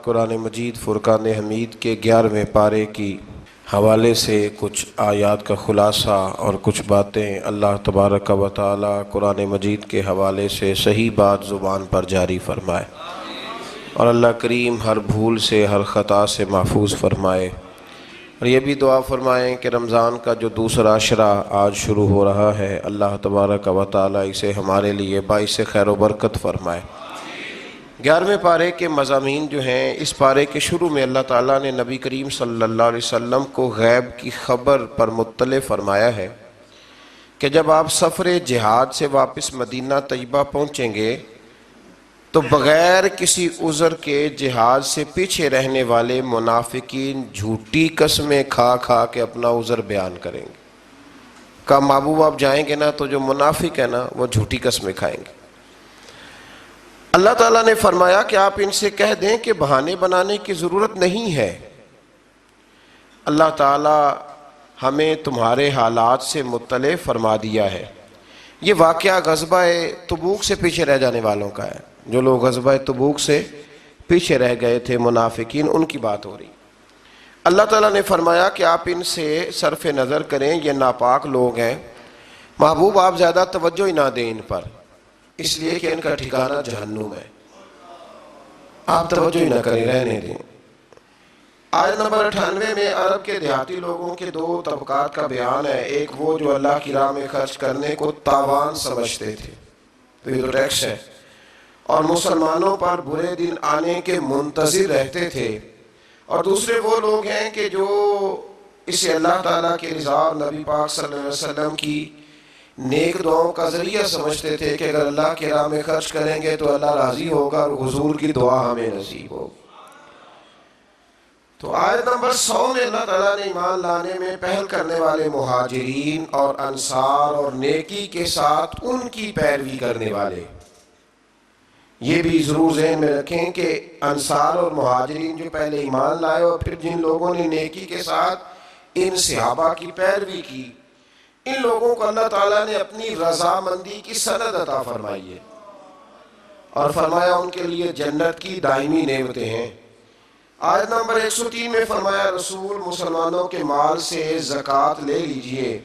قرآن مجید فرقان حمید کے 11ویں پارے کی حوالے سے کچھ آیات کا خلاصہ اور کچھ باتیں اللہ تبارک و تعالی قرآن مجید کے حوالے سے صحیح بات زبان پر جاری فرمائے، اور اللہ کریم ہر بھول سے ہر خطا سے محفوظ فرمائے۔ اور یہ بھی دعا فرمائیں کہ رمضان کا جو دوسرا عشرہ آج شروع ہو رہا ہے، اللہ تبارک و تعالی اسے ہمارے لیے باعث خیر و برکت فرمائے۔ 11ویں پارے کے مضامین جو ہیں، اس پارے کے شروع میں اللہ تعالیٰ نے نبی کریم صلی اللہ علیہ وسلم کو غیب کی خبر پر مطلع فرمایا ہے کہ جب آپ سفر جہاد سے واپس مدینہ طیبہ پہنچیں گے تو بغیر کسی عذر کے جہاد سے پیچھے رہنے والے منافقین جھوٹی قسمیں کھا کھا کے اپنا عذر بیان کریں گے۔ کہا محبوب آپ جائیں گے نا تو جو منافق ہے نا وہ جھوٹی قسمیں کھائیں گے۔ اللہ تعالیٰ نے فرمایا کہ آپ ان سے کہہ دیں کہ بہانے بنانے کی ضرورت نہیں ہے، اللہ تعالیٰ ہمیں تمہارے حالات سے مطلع فرما دیا ہے۔ یہ واقعہ غزوہ تبوک سے پیچھے رہ جانے والوں کا ہے، جو لوگ غزوہ تبوک سے پیچھے رہ گئے تھے منافقین، ان کی بات ہو رہی۔ اللہ تعالیٰ نے فرمایا کہ آپ ان سے صرف نظر کریں، یہ ناپاک لوگ ہیں، محبوب آپ زیادہ توجہ ہی نہ دیں ان پر، اس لیے کہ ان کا ٹھکانہ جہنم ہے، آپ توجہ ہی نہ کریں، رہنے دیں۔ آیت نمبر 98 میں عرب کے دیہاتی لوگوں کے دو طبقات کا بیان ہے۔ ایک وہ جو اللہ کی راہ میں خرچ کرنے کو تاوان سمجھتے تھے، تو یہ تو ٹیکس ہے، اور مسلمانوں پر برے دن آنے کے منتظر رہتے تھے، اور دوسرے وہ لوگ ہیں کہ جو اسے اللہ تعالیٰ کے رضا اور نبی پاک صلی اللہ علیہ وسلم کی نیک دعاؤں کا ذریعہ سمجھتے تھے کہ اگر اللہ کے راہ میں خرچ کریں گے تو اللہ راضی ہوگا اور حضور کی دعا ہمیں نصیب ہوگی۔ تو آیت نمبر 100 میں اللہ تعالیٰ نے ایمان لانے میں پہل کرنے والے مہاجرین اور انصار اور نیکی کے ساتھ ان کی پیروی کرنے والے، یہ بھی ضرور ذہن میں رکھیں کہ انصار اور مہاجرین جو پہلے ایمان لائے اور پھر جن لوگوں نے نیکی کے ساتھ ان صحابہ کی پیروی کی، ان لوگوں کو اللہ تعالیٰ نے اپنی رضامندی کی سند عطا فرمائی ہے، اور فرمایا ان کے لیے جنت کی دائمی نعمتیں ہیں۔ آیت نمبر 103 میں فرمایا رسول مسلمانوں کے مال سے زکوٰۃ لے لیجئے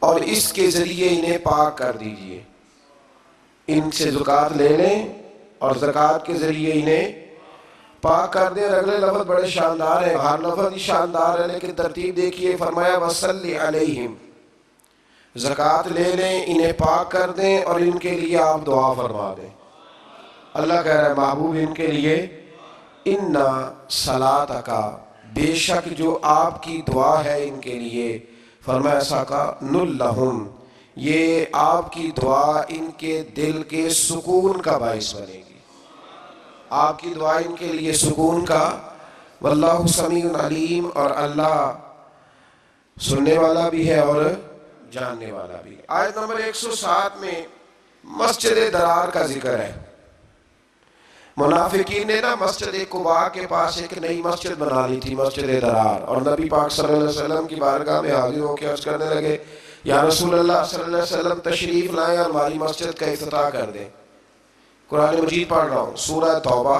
اور اس کے ذریعے انہیں پاک کر دیجئے۔ ان سے زکوٰۃ لے لیں اور زکوٰۃ کے ذریعے انہیں پاک کر دیں۔ اگلے لفظ بڑے شاندار ہیں، ہر لفظ ہی شاندار ہے، لیکن ترتیب دیکھیے، فرمایا وَصَلِّ عَلَيْهِمْ، زکوٰۃ لے لیں، انہیں پاک کر دیں اور ان کے لیے آپ دعا فرما دیں۔ اللہ کہہ رہا ہے محبوب ان کے لیے اِنَّا صَلَاتَكَ، بے شک جو آپ کی دعا ہے ان کے لیے، فرمایا سَكَنٌ لَهُمْ، یہ آپ کی دعا ان کے دل کے سکون کا باعث بنے گی، آپ کی دعا ان کے لیے سکون کا۔ واللہ سمیع علیم، اور اللہ سننے والا بھی ہے اور جاننے والا بھی۔ آیت نمبر 107 میں مسجد درار کا ذکر ہے۔ منافقین نے نا مسجد قباء کے پاس ایک نئی مسجد بنا لی تھی، مسجد درار، اور نبی پاک صلی اللہ علیہ وسلم کی بارگاہ میں حاضر ہو کے عرض کرنے لگے یا رسول اللہ صلی اللہ علیہ وسلم تشریف لائیں اور ہماری مسجد کا افتتاح کر دیں۔ قرآن مجید پڑھ رہا ہوں، سورہ توبہ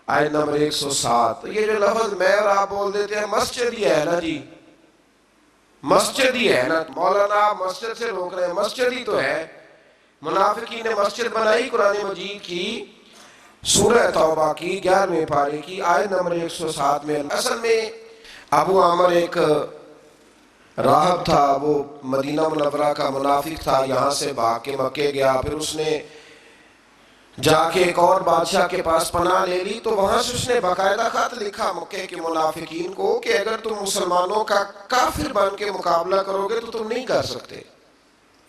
آیت نمبر 107۔ یہ جو لفظ میں اور آپ بول دیتے ہیں مسجد ہی ہے نا جی، مسجد ہی ہے نا، مولانا آپ مسجد سے روک رہے ہیں، مسجد ہی تو ہے۔ منافقین نے مسجد بنائی قرآن مجید کی سورہ توبہ کی 11ویں پارے کی آیت نمبر 107 میں۔ اصل میں ابو عامر ایک راہب تھا، وہ مدینہ منورہ کا منافق تھا، یہاں سے بھاگ کے مکے گیا، پھر اس نے جا کے ایک اور بادشاہ کے پاس پناہ لے لی، تو وہاں سے اس نے باقاعدہ خط لکھا مکے کے منافقین کو کہ اگر تم مسلمانوں کا کافر بن کے مقابلہ کرو گے تو تم نہیں کر سکتے،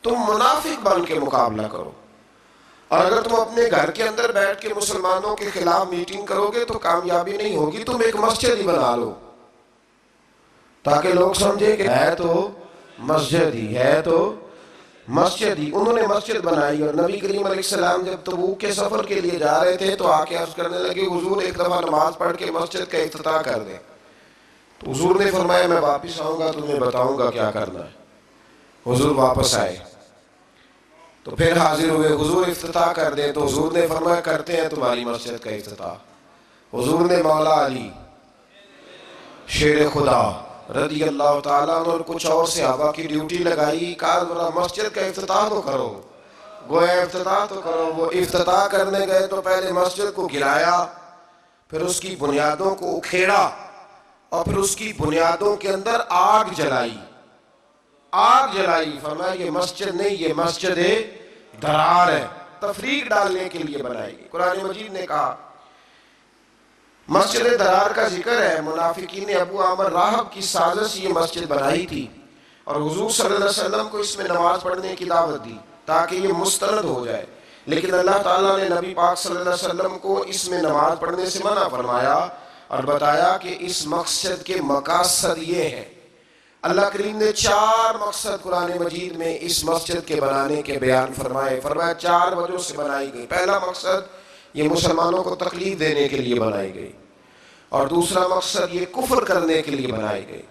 تم منافق بن کے مقابلہ کرو، اور اگر تم اپنے گھر کے اندر بیٹھ کے مسلمانوں کے خلاف میٹنگ کرو گے تو کامیابی نہیں ہوگی، تم ایک مسجد ہی بنا لو تاکہ لوگ سمجھے کہ ہے تو مسجد ہی ہے، تو مسجد ہی۔ انہوں نے مسجد بنائی، اور نبی کریم علیہ السلام جب تبوک کے سفر کے لیے جا رہے تھے تو آ کے عرض کرنے لگے حضور ایک دفعہ نماز پڑھ کے مسجد کا افتتاح کر دیں، تو حضور نے فرمایا میں واپس آؤں گا تمہیں بتاؤں گا کیا کرنا ہے۔ حضور واپس آئے تو پھر حاضر ہوئے، حضور افتتاح کر دیں، تو حضور نے فرمایا کرتے ہیں تمہاری مسجد کا افتتاح۔ حضور نے مولا علی شیر خدا رضی اللہ تعالیٰ عنہ اور کچھ اور صحابہ کی ڈیوٹی لگائی، کہا ذرا مسجد کا افتتاح تو کرو، گویا افتتاح تو کرو۔ وہ افتتاح کرنے گئے تو پہلے مسجد کو گرایا، پھر اس کی بنیادوں کو اکھیڑا، اور پھر اس کی بنیادوں کے اندر آگ جلائی۔ فرمایا یہ مسجد نہیں، یہ مسجد درار ہے، تفریق ڈالنے کے لیے بنائی گئی۔ قرآن مجید نے کہا، مسجد درار کا ذکر ہے، منافقین نے ابو عامر راہب کی سازش یہ مسجد بنائی تھی، اور حضور صلی اللہ علیہ وسلم کو اس میں نماز پڑھنے کی دعوت دی تاکہ یہ مستند ہو جائے، لیکن اللہ تعالیٰ نے نبی پاک صلی اللہ علیہ وسلم کو اس میں نماز پڑھنے سے منع فرمایا اور بتایا کہ اس مقصد کے مقاصد یہ ہیں۔ اللہ کریم نے 4 مقصد قرآن مجید میں اس مسجد کے بنانے کے بیان فرمائے۔ فرمایا 4 وجہ سے بنائی گئی۔ پہلا مقصد یہ مسلمانوں کو تکلیف دینے کے لیے بنائی گئی، اور دوسرا مقصد یہ کفر کرنے کے لیے بنائی گئی،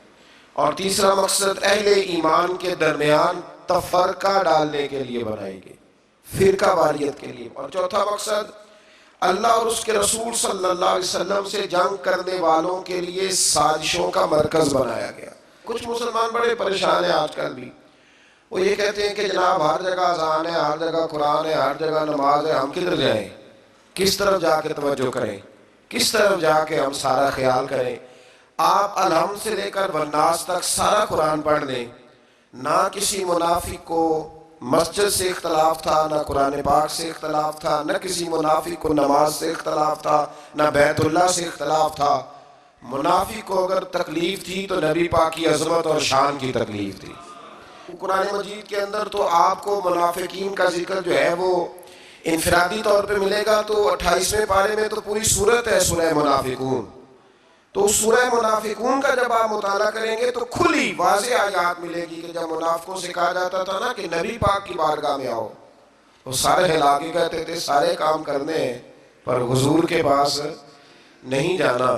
اور تیسرا مقصد اہل ایمان کے درمیان تفرقہ ڈالنے کے لیے بنائی گئی، فرقہ واریت کے لیے، اور چوتھا مقصد اللہ اور اس کے رسول صلی اللہ علیہ وسلم سے جنگ کرنے والوں کے لیے سازشوں کا مرکز بنایا گیا۔ کچھ مسلمان بڑے پریشان ہیں آج کل بھی، وہ یہ کہتے ہیں کہ جناب ہر جگہ اذان ہے، ہر جگہ قرآن ہے، ہر جگہ نماز ہے، ہم کدھر جائیں، کس طرف جا کے توجہ کریں، کس طرف جا کے ہم سارا خیال کریں۔ آپ الحمد سے لے کر والناس تک سارا قرآن پڑھ لیں، نہ کسی منافق کو مسجد سے اختلاف تھا، نہ قرآن پاک سے اختلاف تھا، نہ کسی منافق کو نماز سے اختلاف تھا، نہ بیت اللہ سے اختلاف تھا۔ منافق کو اگر تکلیف تھی تو نبی پاک کی عظمت اور شان کی تکلیف تھی۔ قرآن مجید کے اندر تو آپ کو منافقین کا ذکر جو ہے وہ انفرادی طور پہ ملے گا، تو 28ویں پارے میں تو پوری سورت ہے سورہ منافقون۔ تو سورہ منافقون کا جب آپ مطالعہ کریں گے تو کھلی واضح آیات ملے گی کہ جب منافقوں سے کہا جاتا تھا نا کہ نبی پاک کی بارگاہ میں آؤ، تو سارے ہلا کے کہتے تھے سارے کام کرنے ہیں پر حضور کے پاس نہیں جانا۔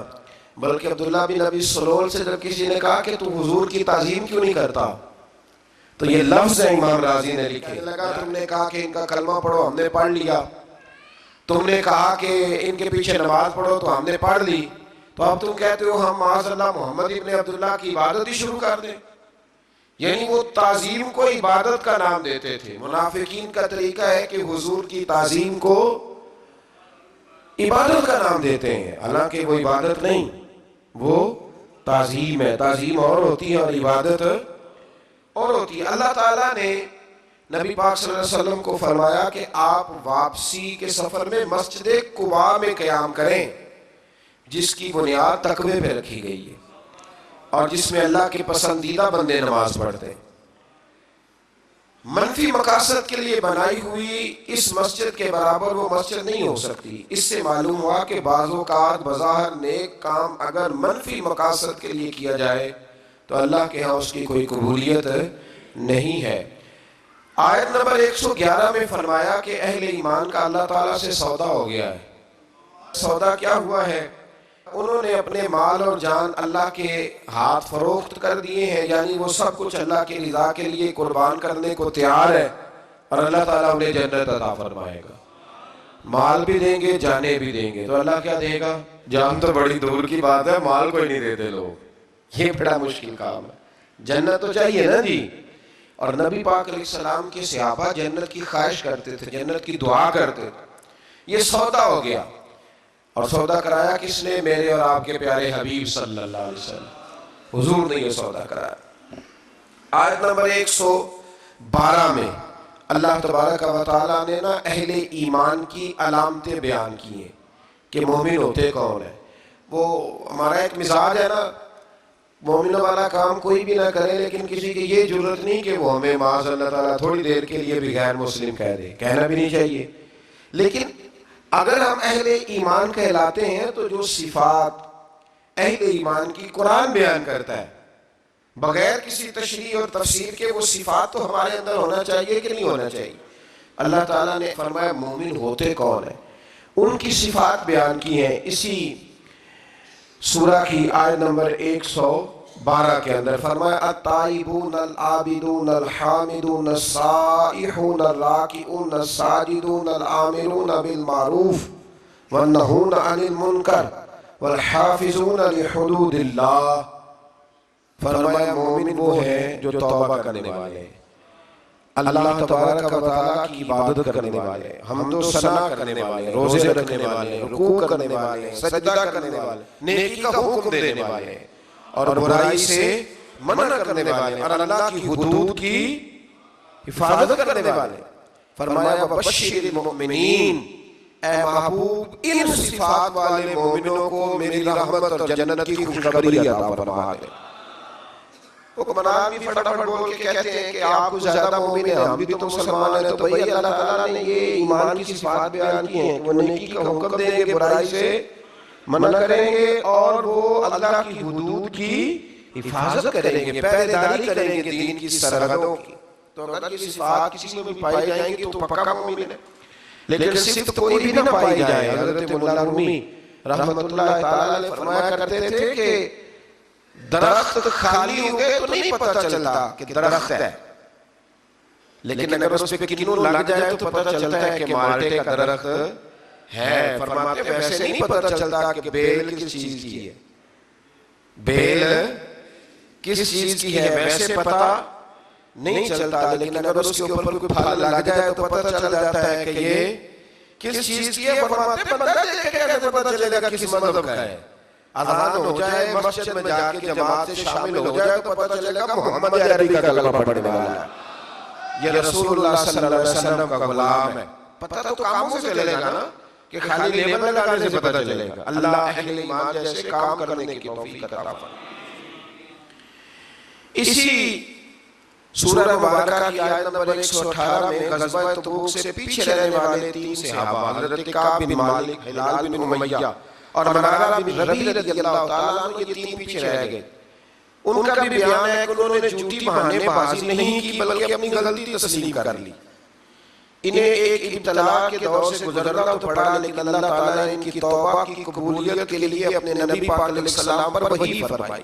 بلکہ عبداللہ بن ابی سلول سے جب کسی نے کہا کہ تو حضور کی تعظیم کیوں نہیں کرتا، تو یہ لفظ ہے امام راضی نے لکھے، لگا تم نے کہا کہ ان کا کلمہ پڑھو، ہم نے پڑھ لیا، تم نے کہا کہ ان کے پیچھے نماز پڑھو تو ہم نے پڑھ لی، تو اب تم کہتے ہو ہم معاذ اللہ محمد ابن عبداللہ کی عبادت ہی شروع کر دیں۔ یعنی وہ تعظیم کو عبادت کا نام دیتے تھے۔ منافقین کا طریقہ ہے کہ حضور کی تعظیم کو عبادت کا نام دیتے ہیں، حالانکہ وہ عبادت نہیں، وہ تعظیم ہے۔ تعظیم اور ہوتی ہے اور عبادت اور ہوتی ہے۔ اللہ تعالیٰ نے نبی پاک صلی اللہ علیہ وسلم کو فرمایا کہ آپ واپسی کے سفر میں مسجد قباء میں قیام کریں، جس کی بنیاد تقوی پہ رکھی گئی ہے اور جس میں اللہ کے پسندیدہ بندے نماز پڑھتے ہیں۔ منفی مقاصد کے لیے بنائی ہوئی اس مسجد کے برابر وہ مسجد نہیں ہو سکتی۔ اس سے معلوم ہوا کہ بعض اوقات بظاہر نیک کام اگر منفی مقاصد کے لیے کیا جائے تو اللہ کے ہاں اس کی کوئی قبولیت نہیں ہے۔ آیت نمبر 111 میں فرمایا کہ اہل ایمان کا اللہ تعالیٰ سے سودا ہو گیا ہے۔ سودا کیا ہوا ہے؟ انہوں نے اپنے مال اور جان اللہ کے ہاتھ فروخت کر دیے ہیں، یعنی وہ سب کچھ اللہ کی رضا کے لیے قربان کرنے کو تیار ہے، اور اللہ تعالیٰ انہیں جنت عطا فرمائے گا۔ مال بھی دیں گے، جانیں بھی دیں گے۔ تو اللہ کیا دے گا؟ جان تو بڑی دور کی بات ہے، مال کوئی نہیں دیتے لوگ، یہ بڑا مشکل کام ہے۔ جنت تو چاہیے نا جی۔ اور نبی پاک علیہ السلام کے صحابہ جنت کی خواہش کرتے تھے، جنت کی دعا کرتے تھے۔ یہ سودا ہو گیا، اور سودا کرایا کس نے؟ میرے اور آپ کے پیارے حبیب صلی اللہ علیہ وسلم، حضور نے یہ سودا کرایا۔ آیت نمبر 112 میں اللہ تبارک و تعالیٰ نے نا اہل ایمان کی علامتیں بیان کی ہیں کہ مومن ہوتے کون ہیں۔ وہ ہمارا ایک مزاج ہے نا، مومنوں والا کام کوئی بھی نہ کرے، لیکن کسی کی یہ جرت نہیں کہ وہ ہمیں معاذ اللہ تعالیٰ تھوڑی دیر کے لیے بھی غیر مسلم کہہ دے، کہنا بھی نہیں چاہیے۔ لیکن اگر ہم اہل ایمان کہلاتے ہیں تو جو صفات اہل ایمان کی قرآن بیان کرتا ہے بغیر کسی تشریح اور تفسیر کے، وہ صفات تو ہمارے اندر ہونا چاہیے کہ نہیں ہونا چاہیے؟ اللہ تعالیٰ نے فرمایا مومن ہوتے کون ہیں، ان کی صفات بیان کی ہیں اسی سورہ کی آیت نمبر 112 کے اندر۔ فرمایا التائبون العابدون الحامدون السائحون الراکعون الساجدون الآمرون بالمعروف والنہون عن المنکر والحافظون لحدود اللہ، فرمایا مومن وہ ہیں جو توبہ کرنے والے ہیں، اللہ تبارک و تعالیٰ کی عبادت کرنے والے، حمد و ثنا کرنے والے، روزے رکھنے والے، رکوع کرنے والے، سجدہ کرنے والے، نیکی کا حکم دینے والے اور برائی سے منع کرنے والے اور اللہ کی حدود کی حفاظت کرنے والے۔ فرمایا وبشر المؤمنین، اے محبوب ان صفات والے مومنوں کو میری رحمت اور جنت کی خوشخبری عطا فرما دے۔ حکمران بھی فٹافٹ بول کے کہتے ہیں کہ آپ کو زیادہ مومن ہیں، ہم بھی تو مسلمان ہیں، تو بھئی اللہ تعالیٰ نے یہ ایمان کی صفات بیان کی ہیں کہ وہ نیکی کا حکم دیں گے، برائی سے منع کریں گے اور وہ اللہ کی حدود کی حفاظت کریں گے، پہریداری کریں گے دین کی سرحدوں کی۔ تو اگر یہ صفات کسی میں بھی پائی جائیں گی تو پکا مومن ہے، لیکن صفت کوئی بھی نہ پائی جائے۔ حضرت مولا رومی رحمت اللہ تعالیٰ علیہ فرمایا کرتے تھے کہ درخت خالی ہو گئے تو نہیں پتہ چلتا کہ درخت ہے، لیکن اگر اس پہ کنوں لگ جائے تو پتہ چلتا ہے کہ مالٹے کا درخت ہے۔ فرماتے ہیں ویسے نہیں پتہ چلتا کہ بیل کس چیز کی ہے، بیل کس چیز کی ہے ویسے پتہ نہیں چلتا، لیکن اگر اس کے اوپر کوئی پھل لگ جائے تو پتہ چل جاتا ہے کہ یہ کس چیز کی ہے۔ فرماتے ہیں بندہ دیکھ کے کیسے پتہ چلے گا کس مذہب کا ہے؟ اذان ہو جائے، مسجد میں جا کے جماعت سے شامل ہو جائے تو پتہ چلے گا محمد عربی کا کلمہ پڑھنے والا ہے، یہ رسول اللہ صلی اللہ علیہ وسلم کا غلام ہے۔ پتہ تو کاموں سے چلے گا نا، کہ خالی لیبل لگانے سے پتہ چلے گا۔ اللہ اہل ایمان جیسے کام کرنے کی توفیق عطا فرمائے۔ اسی سورہ مبارکہ کی آیت نمبر 118 میں غزوہ تبوک سے پیچھے رہنے والے 3 صحابہ حضرت کعب بن مالک، ہلال بن امیہ اور مرارہ بن ربیع رضی اللہ تعالیٰ عنہ، یہ 3 پیچھے رہ گئے۔ ان کا بھی بیان ہے کہ انہوں نے جھوٹی بہانے بازی نہیں کی بلکہ اپنی غلطی تسلیم کر لی۔ انہیں ایک ابتلا کے دور سے گزرنا تو پڑا، لیکن اللہ تعالیٰ نے ان کی توبہ کی قبولیت کے لیے اپنے نبی پاک علیہ السلام پر وحی فرمائی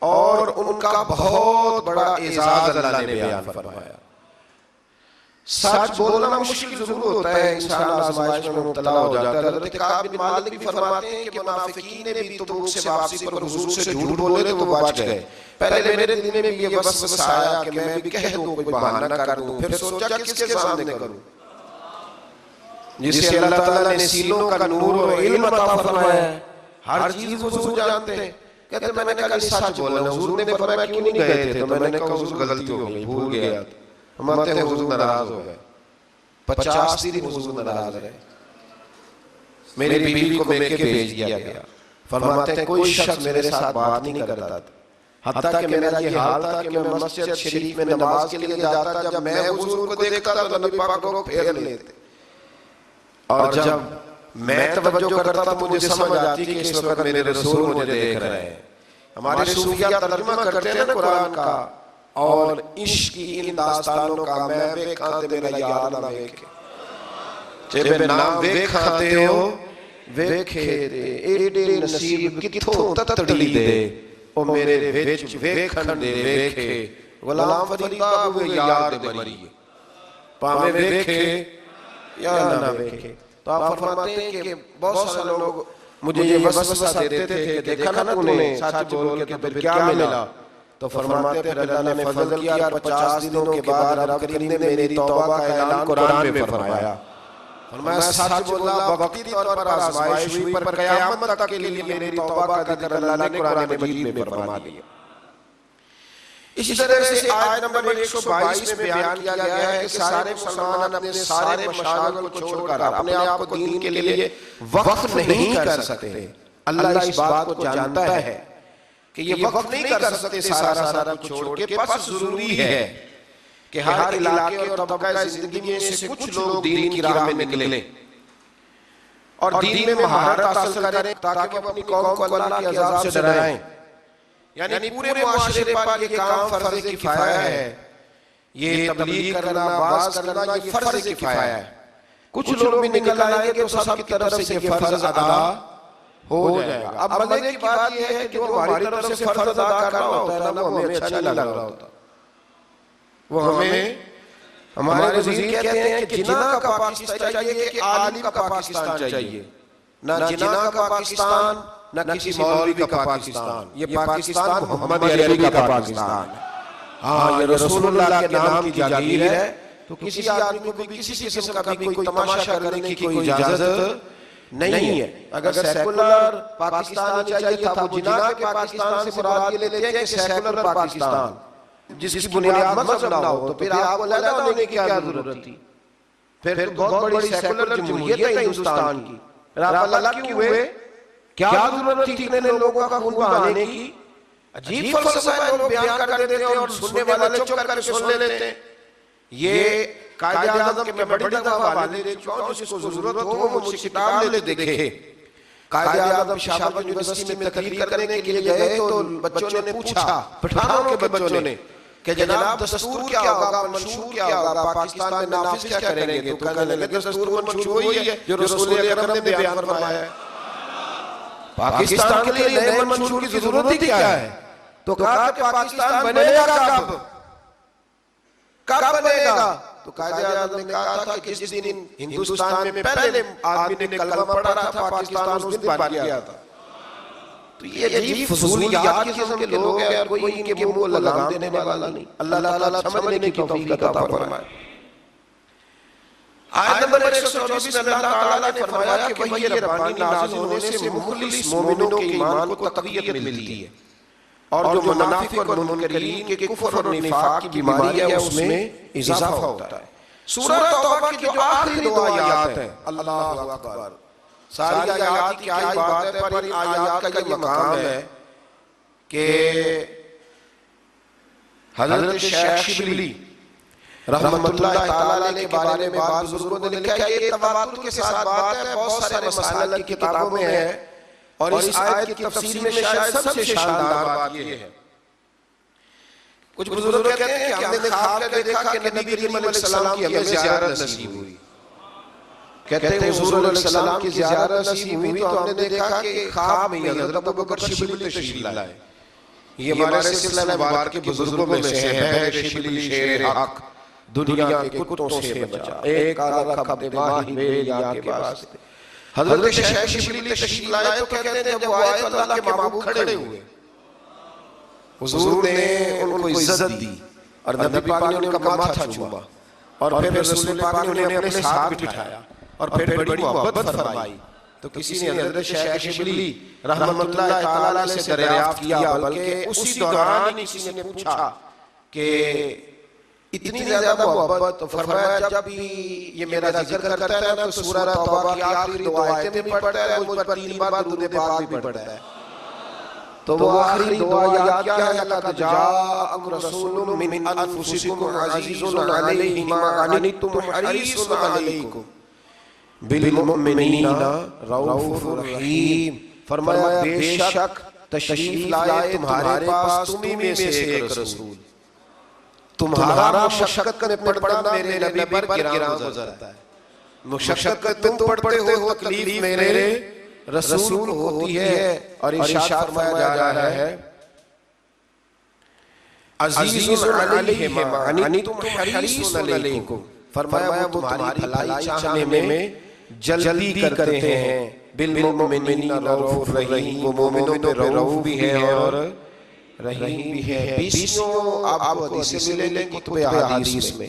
اور ان کا بہت بڑا اعزاز اللہ نے بیان فرمایا۔ سچ بولنا مشکل ضرور ہوتا ہے، انسان آزمائش میں مبتلا ہو جاتا ہے۔ حضرت کعب بن مالک بھی فرماتے ہیں کہ منافقین نے بھی تبوک سے واپسی پر حضور سے جھوٹ بولے تو وہ بچ گئے۔ پہلے میرے دل میں بھی یہ وسوسہ آیا کہ میں بھی کہہ دوں، کوئی بہانہ کر دوں، پھر سوچا کس کے سامنے کروں، جسے اللہ تعالیٰ نے سینوں کا نور اور علم عطا فرمایا ہے، ہر چیز حضور جانتے ہیں۔ کہتے ہیں میں نے کہا سچ بول رہا ہوں، حضور نے فرمایا کیوں نہیں گئے تھے؟ تو میں نے کہا حضور غلطی ہو گئی، بھول گیا۔ فرماتے ہیں حضور ناراض ہو گئے، 50 دن حضور ناراض رہے، میری بیوی کو میرے کے بھیج دیا گیا۔ فرماتے ہیں کوئی شخص میرے ساتھ بات نہیں کرتا تھا، حتیٰ کہ میرا یہ حال تھا کہ میں مسجد شریف میں نماز کے لیے جاتا، جب میں حضور کو دیکھتا تو نبی پاک کو پھیر لیتے، اور جب میں توجہ کرتا تو مجھے سمجھ آتی کہ اس وقت میرے رسول مجھے دیکھ رہے ہیں۔ ہمارے صوفیہ ترجمہ کرتے ہیں نا قرآن کا، اور عشق کی ان داستانوں کا میں ویکھاں تے میرا یار نہ ویکھے، جے میں نام ویکھاں تے ہو ویکھے دے، ایڈے نصیب کتھوں تتڑی دے، او میرے وچ ویکھن دے ویکھے، غلام فریدہ ہوئے یار دے مری، پاویں ویکھے یا نہ ویکھے۔ تو آپ فرماتے ہیں کہ بہت سارے لوگ مجھے یہ وسوسہ دیتے تھے کہ دیکھا نا تو نے سچ بول کے تو پھر کیا ملا؟ تو فرماتے پھر اللہ نے فضل کیا، 50 دنوں کے بعد رب کریم نے میری توبہ کا اعلان قرآن میں فرمایا۔ فرمایا سچ بولا، وقتی طور پر آزمائش ہوئی، پر قیامت تک کے لیے میری توبہ کا ذکر اللہ نے قرآن مجید میں فرما دیا۔ اسی طرح سے آیت نمبر 122 میں بیان کیا گیا ہے کہ سارے مسلمان اپنے سارے مشاغل کو چھوڑ کر اپنے آپ کو دین کے لیے وقف نہیں کر سکتے۔ اللہ اس بات کو جانتا ہے کہ یہ وقف نہیں کر سکتے سارا کچھ چھوڑ کے، پس ضروری ہے کہ ہر علاقے اور طبقہ زندگی میں سے کچھ لوگ دین کی راہ میں نکلیں اور دین میں مہارت حاصل کریں تاکہ وہ اپنی قوم کو اللہ کے عذاب سے ڈرائیں۔ یعنی پورے معاشرے پر یہ کام فرض کفایہ ہے، یہ تبلیغ کرنا، واعظ کرنا یہ فرض کفایہ ہے۔ کچھ لوگ بھی نکل آئیں گے تو سب کی طرف سے یہ فرض ادا ہو جائے گا۔ اب مزے کی بات یہ ہے کہ جو ہماری طرف سے فرض ادا کر رہا ہوتا ہے نا، وہ ہمیں اچھا نہیں لگ رہا ہوتا، وہ ہمیں، ہمارے وزیر کہتے ہیں کہ جناح کا پاکستان چاہیے کہ عالم کا پاکستان چاہیے۔ نہ جناح کا پاکستان، نہ کسی مولوی کا پاکستان، یہ پاکستان محمد علی کا پاکستان ہے۔ ہاں، یہ رسول اللہ کے نام کی جاگیر ہے، تو کسی آدمی کو بھی کسی قسم کا بھی کوئی تماشا کرنے کی کوئی اجازت نہیں ہے۔ اگر سیکولر پاکستان چاہیے تھا، وہ جناح کے پاکستان سے مراد یہ لیتے ہیں کہ سیکولر پاکستان جس کی بنیاد مذہب نہ ہو، تو پھر آپ کو علیحدہ ہونے کی کیا ضرورت تھی؟ پھر بہت بڑی سیکولر جمہوریت ہے ہندوستان کی، آپ الگ کیوں ہوئے؟ کیا ضرورت تھی اتنے لوگوں کا خون بہانے کی؟ عجیب فلسفہ ہے، لوگ بیان کر دیتے ہیں اور سننے والے چپ کر کے سن لیتے ہیں۔ یہ قائد اعظم کے میں بڑی دفعہ حوالے دے چکا ہوں، جس کو ضرورت ہو وہ مجھ سے کتاب لے دیکھے۔ قائد اعظم پشاور یونیورسٹی میں تقریر کرنے کے لیے گئے تو بچوں نے پوچھا، پٹھانوں کے بچوں نے، کہ جناب دستور کیا ہوگا، منشور کیا ہوگا، پاکستان میں نافذ کیا کریں گے؟ تو کہنے لگے دستور منشور وہی ہے جو رسول اکرم نے بیان فرمایا ہے۔ پاکستان کے لیے نئے منشور کی ضرورت ہی کیا ہے؟ تو کہا کہ پاکستان بنے گا کب بنے گا؟ تو قائد اعظم نے کہا تھا کہ جس دن ہندوستان میں پہلے آدمی نے کلمہ پڑھا تھا، پاکستان اس دن بن گیا تھا۔ تو یہ عجیب فضولیات قسم کے لوگ ہیں، اور کوئی ان کے منہ کو لگام دینے والا نہیں۔ اللہ تعالیٰ سمجھنے کی توفیق عطا فرمائے۔ آیت نمبر 124 میں اللہ تعالیٰ نے فرمایا کہ وحی ربانی نازل ہونے سے مخلص مومنوں کے ایمان کو تقویت ملتی ہے، اور جو منافق اور منکرین کے کفر اور نفاق کی بیماری ہے اس میں اضافہ ہوتا ہے۔ سورہ توبہ کی جو آخری دو آیات ہیں، اللہ اکبر، ساری آیات کی آئی بات ہے، پر ان آیات کا یہ مقام ہے کہ حضرت شیخ شبلی رحمت اللہ تعالیٰ کے بارے میں بعض بزرگوں نے لکھا ہے، یہ تواتر کے ساتھ بات ہے، بہت سارے مسائل کی کتابوں میں ہے، اور اس آیت کی تفسیر میں شاید سب سے شاندار بات یہ ہے۔ کچھ بزرگ کہتے ہیں کہ ہم نے خواب میں دیکھا کہ نبی کریم علیہ السلام کی ہمیں زیارت نصیب ہوئی۔ کہتے ہیں حضور علیہ السلام کی زیارت نصیب ہوئی تو ہم نے دیکھا کہ خواب میں حضرت ابوبکر شبلی تشریف لائے۔ یہ ہمارے سلسلہ مبارک کے بزرگوں میں سے ہے، شبلی شیر حق، دنیا کے کتوں سے بچا، ایک آدھا کھپتے ماہی میری آنکھ کے واسطے۔ حضرت شیخ شبلی تشریف لائے تو کہتے ہیں جب وہ آئے تو اللہ کے محبوب کھڑے ہوئے، حضور نے ان کو عزت دی، اور نبی پاک نے ان کا ماتھا چوما، اور پھر رسول پاک نے انہیں اپنے ساتھ بٹھایا، اور پھر بڑی محبت فرمائی۔ تو کسی نے حضرت شیخ شبلی رحمت اللہ تعالیٰ سے دریافت کیا، بلکہ اسی دوران کسی نے پوچھا کہ اتنی زیادہ محبت، تو فرمایا جب بھی یہ میرا ذکر کرتا ہے نا تو سورہ توبہ کی آخری دو آیتیں بھی پڑھتا ہے، مجھ پر 3 بار درود پاک بھی پڑھتا ہے۔ تو وہ آخری دو آیات کیا ہے؟ لَقَدْ جَاءَكُمْ رَسُولٌ مِّنْ أَنفُسِكُمْ عَزِيزٌ عَلَيْهِ مَا عَنِتُّمْ حَرِيصٌ عَلَيْكُمْ بِالْمُؤْمِنِينَ رَءُوفٌ رَحِيمٌ۔ فرمایا بے شک تشریف لائے تمہارے پاس تمہیں میں سے ایک رسول، تمہارا مشقت میں پڑھنا میرے نبی پر گراں گزرتا ہے، مشقت میں تم پڑھتے ہو، تکلیف میرے رسول ہوتی ہے۔ اور ارشاد فرمایا جا رہا ہے عزیز علیہ ما عنتم حریص علیکم، فرمایا وہ تمہاری بھلائی چاہنے میں جلدی کرتے ہیں، بالمؤمنین رؤوف رحیم، وہ مومنوں پہ رؤوف بھی ہے اور رحیم بھی ہے۔ 20 آپ کو حدیث سے لے لیں کتب احادیث میں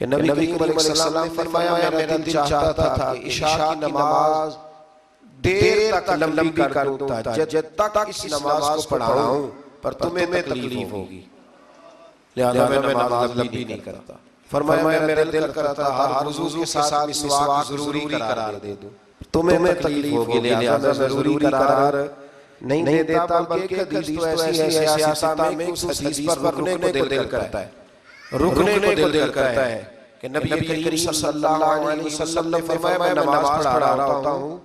کہ نبی کریم علیہ السلام نے فرمایا میرا دل چاہتا تھا کہ عشاء کی نماز دیر تک لمبی کر دوں جب تک اس نماز کو پڑھاؤں، پر تمہیں تکلیف ہوگی، لہذا میں نماز لمبی نہیں کرتا۔ فرمایا میرا دل کرتا ہر وضو کے ساتھ مسواک ضروری قرار دے دوں، تمہیں تکلیف ہوگی، لہذا میں ضروری قرار نہیں دے دیتا، بلکہ حدیث تو ایسی ہے سیاستہ میں اس حدیث پر رکنے کو دل کرتا ہے، رکنے کو دل کرتا ہے کہ نبی کریم صلی اللہ علیہ وسلم نے فرمایا میں نماز پڑھا رہا ہوتا ہوں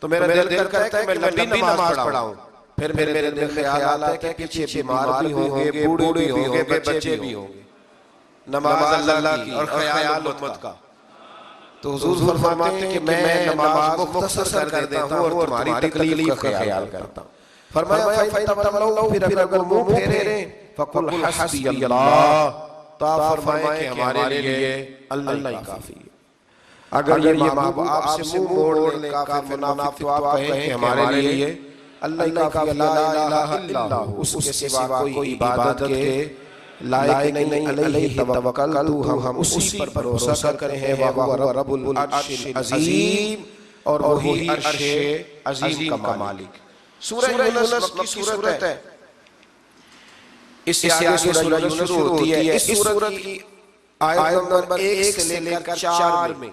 تو میرا دل کرتا ہے کہ میں لمبی نماز پڑھاؤں، پھر میرے دل میں خیال آتا ہے کہ پیچھے بیمار بھی ہوں گے، بوڑھے بھی ہوں گے، بچے بھی ہوں گے، نماز اللہ کی اور خیال امت کا۔ تو حضور فرماتے ہیں کہ میں نماز مختصر کر دیتا ہوں اور تمہاری تکلیف کا خیال کرتا ہوں۔ فرمایا فَإِن تَوَلَّوْا، پھر اگر منہ پھیرے فَقُلْ حَسْبِيَ اللَّهُ، تو آپ فرمائیں کہ ہمارے لیے اللہ ہی کافی ہے۔ اگر یہ محبوب آپ سے منہ موڑ لیں کافر منافق تو آپ کہیں کہ ہمارے لیے اللہ کافی لا الہ الا ہو، اس کے سوا کوئی عبادت کے لائق نہیں، علیہ توکلت، ہم اسی پر بھروسہ کرتے ہیں، وَهُوَ رَبُّ الْعَرْشِ الْعَظِيمِ، اور وہی عرش عظیم کا مالک۔ سورہ یونس مکی سورت ہے، اس سے آگے سورہ یونس شروع ہوتی ہے۔ اس سورت کی آیت نمبر 1 سے لے کر 4 میں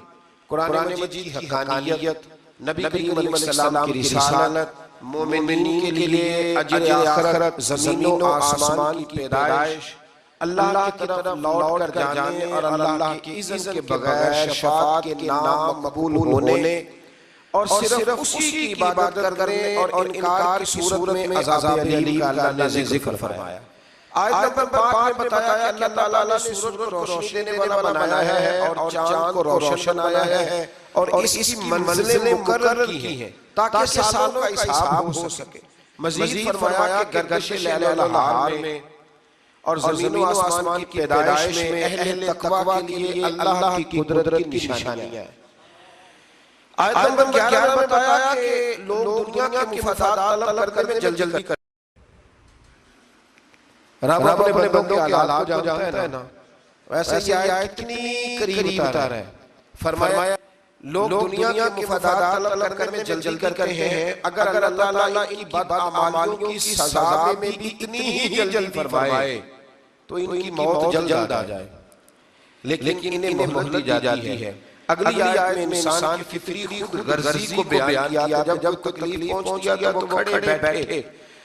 قرآن مجید کی حقانیت، نبی کریم علیہ السلام کی رسالت، مومنین کے لیے اجر آخرت، زمین و آسمان کی پیدائش، اللہ کی طرف لوٹ کر جانے اور اللہ کی اذن کے بغیر شفاعت کے نام مقبول ہونے، اور صرف اسی کی عبادت کرنے اور انکار کی صورت میں عذاب علیم کا اللہ نے ذکر فرمایا۔ آیت نمبر 5 میں بتایا کہ اللہ تعالیٰ نے سورج کو روشنی دینے والا بنایا ہے اور چاند کو روشن بنایا ہے اور اس کی منزلیں مقرر کی ہیں تاکہ سالوں کا حساب ہو سکے۔ مزید فرمایا کہ گردش لیل و نہار میں اور زمین و آسمان کی پیدائش میں اہل تقوی کے لیے اللہ کی قدرت کی نشانیاں ہیں۔ آیت نمبر 11 میں بتایا کہ لوگ دنیا کے مفادات طلب کرنے میں جلدی کرتے ہیں۔ رب اپنے بندوں کے حالات کو جانتا ہے نا، ویسے یہ آیت کتنی قریب بتا رہا ہے۔ فرمایا لوگ دنیا کے مفادات طلب کرنے میں جلدی کرتے ہیں، اگر اللہ تعالیٰ ان کی بدعمالیوں کی سزا میں بھی اتنی ہی جلدی فرمائے تو ان کی موت جلد آ جائے، لیکن انہیں مہلت دی جاتی ہے۔ اگلی آیت میں انسان کی فطری خود غرضی کو بیان کیا، جب تکلیف پہنچ گیا تو کھڑے بیٹھے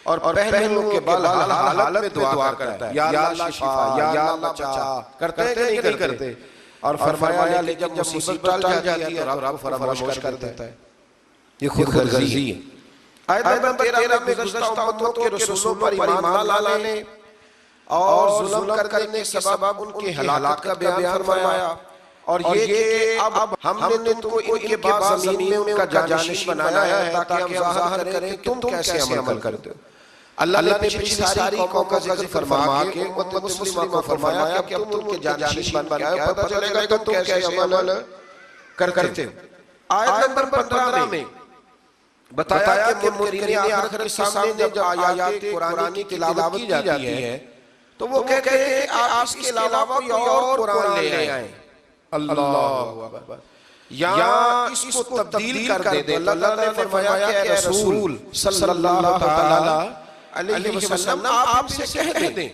اور پہلوؤں کے بال حالت میں دعا کرتا ہے، یا اللہ شفا، یا اللہ بچا، کرتے ہیں کہ نہیں کرتے؟ اور فرمایا لیکن جب مصیبت ٹل جاتی ہے تو رب فراموش کر دیتا ہے۔ یہ خود غرضی ہے۔ آیت نمبر 13 میں گزشتہ امتوں کے رسولوں پر ایمان لانے اور ظلم کرنے کے سبب ان کے ہلاکت کا بیان فرمایا، اور یہ کہ اب ہم نے تم کو ان کے بعد زمین میں ان کا جانشین بنایا ہے تاکہ ہم ظاہر کریں کہ تم کیسے عمل کرتے ہو۔ اللہ نے پچھلی ساری قوموں کا ذکر فرما کے امت مسلمہ کو فرمایا کہ اب تم کے جانشین بن گئے، پتہ چلے گا کہ تم کیسے عمل کرتے ہو۔ آیت نمبر 15 میں بتایا کہ منکرین آخرت کے سامنے جب آیات قرآن کی تلاوت کی جاتی ہے تو وہ کہتے ہیں کہ آپ اس کے علاوہ کوئی اور قرآن لے آئیں۔ اللہ اکبر، یا اس کو تبدیل کر دے دے۔ اللہ تعالیٰ نے فرمایا کہ اے رسول صلی اللہ تعالیٰ علیہ وسلم آپ سے کہہ دیں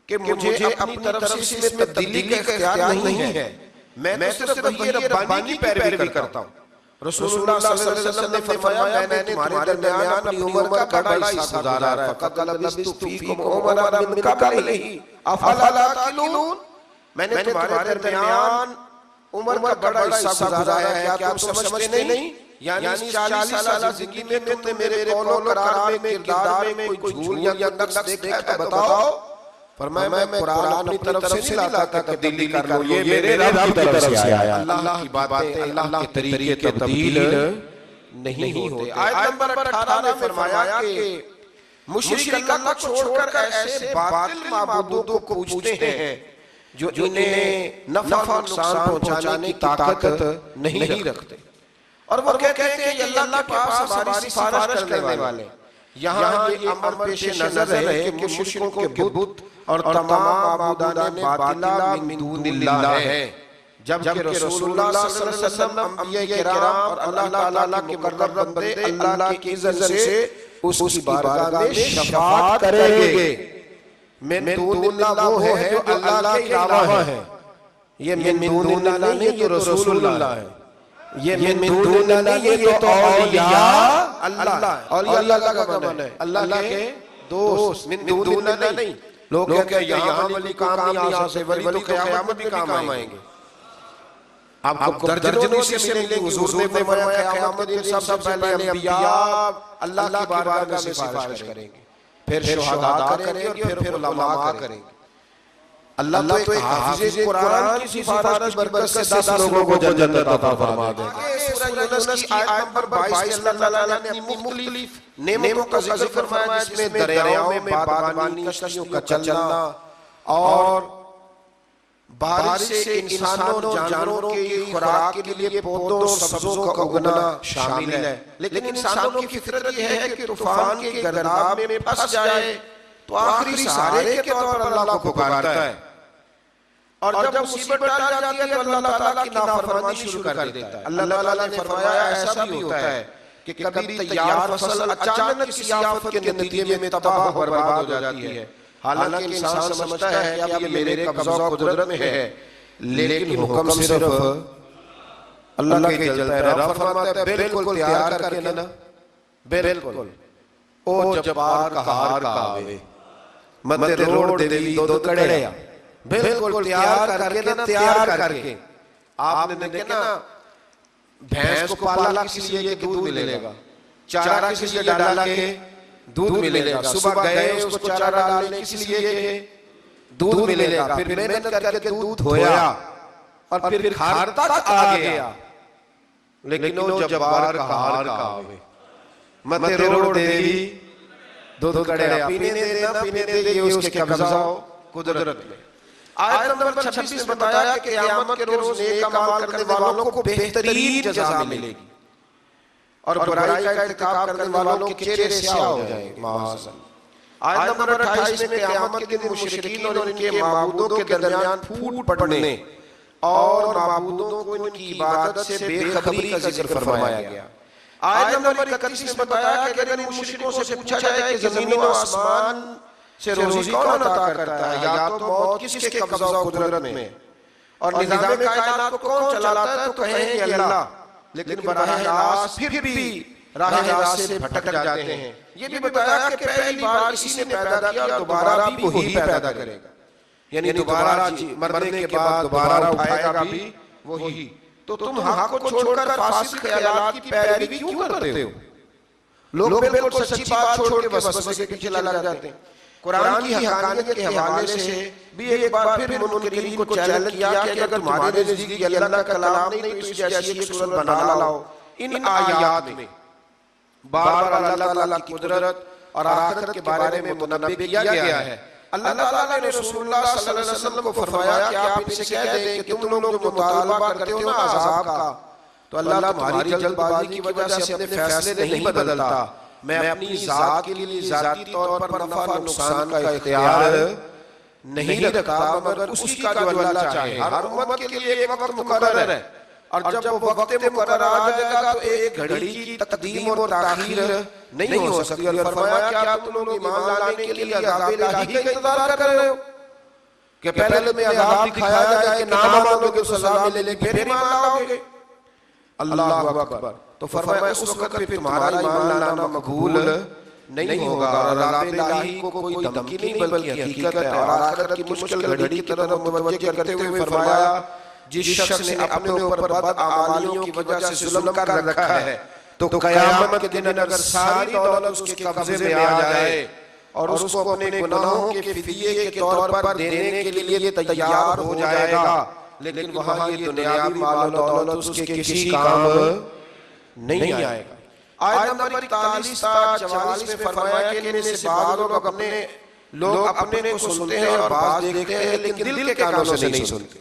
کہ مجھے اپنی طرف سے اس میں تبدیلی کا اختیار نہیں ہے، میں تو صرف وحی ربانی کی پیروی کرتا ہوں۔ رسول اللہ صلی اللہ علیہ وسلم نے فرمایا میں نے تمہارے درمیان اپنی عمر کا بڑا حصہ گزارا ہے، فقد لبثت فیکم عمرا من قبلہ افلا تعقلون، میں نے تمہارے درمیان عمر کا بڑا حصہ گزارا ہے، کیا تم سمجھتے نہیں؟ یعنی 40 سالہ زندگی میں تم نے میرے قول و قرار میں کردار میں کوئی جھول یا نقص دیکھا ہے تو بتاؤ۔ فرمایا میں قرآن اپنی طرف سے نہیں لاتا کہ تبدیلی کر لوں، یہ میرے رب کی طرف سے آیا۔ اللہ کی باتیں اللہ کے طریقے تبدیل نہیں ہوتے۔ آیت نمبر 18 میں فرمایا کہ مشرک اللہ کو چھوڑ کر ایسے باطل معبودوں کو پوجتے ہیں جو انہیں نفع نقصان پہنچانے کی طاقت نہیں رکھتے، اور وہ کہتے ہیں کہ اللہ کے پاس ہماری سفارش کرنے والے۔ یہاں یہ امر پیش نظر ہے کہ مشرکوں کے بت اور تمام معبودان باطلہ من دون اللہ ہے، جبکہ رسول اللہ صلی اللہ علیہ وسلم انبیاء کرام اور اللہ تعالیٰ کے مقرب بندے اللہ کی اذن سے اس کی بارگاہ میں شفاعت کریں گے۔ من دون اللہ وہ ہے جو اللہ کے علاوہ ہے، یہ من دون اللہ نہیں، یہ رسول اللہ ہے۔ یہ من دون اللہ نہیں، یہ تو اولیاء اللہ ہے۔ اولیاء اللہ کا من ہے اللہ کے دوست، من دون اللہ نہیں۔ لوگ کہتے ہیں یہاں ولی کام نہیں آ سکتے، ولی تو قیامت بھی کام آئیں گے۔ آپ کو درجنوں سے ملیں گے۔ حضور نے فرمایا قیامت کے سب سے پہلے انبیاء اللہ کی بارگاہ میں سفارش کریں گے، پھر شہداء کریں گے اور پھر علماء کریں گے۔ اللہ تو ایک حافظ قرآن کی سفارش برکت سے 10 لوگوں کو جنت عطا فرما دے گا۔ سورہ یونس کی آیت نمبر 22 میں اللہ تعالیٰ نے اپنی مختلف نعمتوں کا ذکر فرمایا، جس میں دریاؤں میں بادبانی، کشتیوں کا چلنا اور بارش سے انسانوں جانوروں کی خوراک کے لیے پودوں سبزوں کا اگنا شامل ہے، لیکن انسانوں کی فطرت یہ ہے کہ طوفان کے گرداب میں پھنس جائے تو آخری سہارے کے طور پر اللہ کو پکارتا ہے، اور جب مصیبت ٹال جاتی ہے تو اللہ تعالیٰ کی نافرمانی شروع کر دیتا ہے۔ اللہ تعالیٰ نے فرمایا ایسا بھی ہوتا ہے کہ کبھی تیار فصل اچانک کسی آفت کے نتیجے میں تباہ و برباد ہو جاتی ہے، حالانکہ انسان سمجھتا ہے کہ اب یہ میرے قبضہ و قدرت میں ہے، لیکن حکم صرف اللہ کے چلتا ہے۔ رب فرماتا ہے بالکل تیار کر کے نا، بالکل او جبار کا ہار کا آوے متے روڑ دیوی دو کڑیا، بالکل تیار کر کے نا، تیار کر کے۔ آپ نے دیکھا نا بھینس کو پالا کس لیے کہ دودھ ملے گا، چارہ کس لیے ڈالا کہ دودھ ملے گا، صبح گئے اس کو چارہ ڈالنے کس لیے کہ دودھ ملے گا، پھر محنت کر کے دودھ دھویا اور پھر کھار تک آ گیا، لیکن وہ جبار کا ہار کا آوے متے روڑ دیوی دودھ کڑیا، پینے دے یہ اس کے قبضہ و قدرت میں۔ آیت نمبر 26 میں بتایا کہ قیامت کے روز نیک اعمال کرنے والوں کو بہترین جزا ملے گی اور برائی کا ارتکاب کرنے والوں کے چہرے سیاہ ہو جائیں گے، معاذ اللہ۔ آیت نمبر 28 میں قیامت کے دن مشرکین اور ان کے معبودوں کے درمیان پھوٹ پڑنے اور معبودوں کو ان کی عبادت سے بے خبری کا ذکر فرمایا گیا۔ آیت نمبر 31 میں بتایا کہ اگر ان مشرکوں سے پوچھا جائے کہ زمین و آسمان سے روزی کون عطا کرتا ہے، یا تو موت کس کے قبضہ و قدرت میں اور نظام کائنات کو کون چلاتا ہے، تو کہیں گے اللہ، لیکن براہ راست پھر بھی راہ راست سے بھٹک جاتے ہیں۔ یہ بھی بتایا کہ پہلی بار کسی نے پیدا کیا اور دوبارہ بھی وہی پیدا کرے گا، یعنی دوبارہ مرنے کے بعد دوبارہ اٹھائے گا بھی وہی۔ تو تم حق کو چھوڑ کر فاسد خیالات کی پیروی کیوں کرتے ہو؟ لوگ بالکل سچی بات چھوڑ کے وسوسے کے پیچھے لگ جاتے ہیں۔ قرآن کی حقانیت کے حوالے سے بھی ایک بار پھر منکرین کو چیلنج کیا کہ اگر تمہارے نزدیک یہ اللہ کا کلام نہیں تو اس جیسی ایک صورت بنا لاؤ۔ ان آیات میں بار بار اللہ تعالیٰ کی قدرت اور آخرت کے بارے میں متنبہ کیا گیا ہے۔ اللہ تعالیٰ نے رسول اللہ صلی اللہ علیہ وسلم کو فرمایا کہ آپ ان سے کہہ دیں کہ تم لوگ جو مطالبہ کرتے ہو نا عذاب کا، تو اللہ تمہاری جلد بازی کی وجہ سے اپنے فیصلے نہیں بدلتا، میں اپنی ذات کے لیے ذاتی طور پر نفع نقصان کا اختیار نہیں رکھتا، مگر اسی کا جو اللہ چاہے۔ ہر امت کے لیے ایک وقت مقرر ہے، اور جب وہ وقت مقرر آ جائے گا تو ایک گھڑی کی تقدیم اور تاخیر نہیں ہو سکتی۔ اور فرمایا کیا تم لوگ ایمان لانے کے لیے عذاب الہی کا انتظار کر رہے ہو کہ پہلے تمہیں عذاب دکھایا جائے کہ نہ مانو گے تو سزا ملے گی پھر ایمان لاؤ گے؟ اللہ اکبر۔ تو فرمایا اس وقت پھر تمہارا ایمان لانا مقبول نہیں ہوگا، اور عذاب الہی کو کوئی دھمکی نہیں بلکہ حقیقت ہے۔ اور آخرت کی مشکل گھڑی کی طرف متوجہ کرتے ہوئے فرمایا جس شخص نے اپنے اوپر بد اعمالیوں کی وجہ سے ظلم کر رکھا ہے تو قیامت کے دن اگر ساری دولت اس کے قبضے میں آ جائے اور اس کو اپنے گناہوں کے فدیے کے طور پر دینے کے لیے تیار ہو جائے گا، لیکن وہاں یہ دنیاوی مال و دولت اس کے کسی کام نہیں آئے گا۔ آیت نمبر 41 تا 44 میں فرمایا کہ ان میں سے بعض لوگ اپنے کو سنتے ہیں اور بعض دیکھتے ہیں لیکن دل کے کانوں سے نہیں سنتے،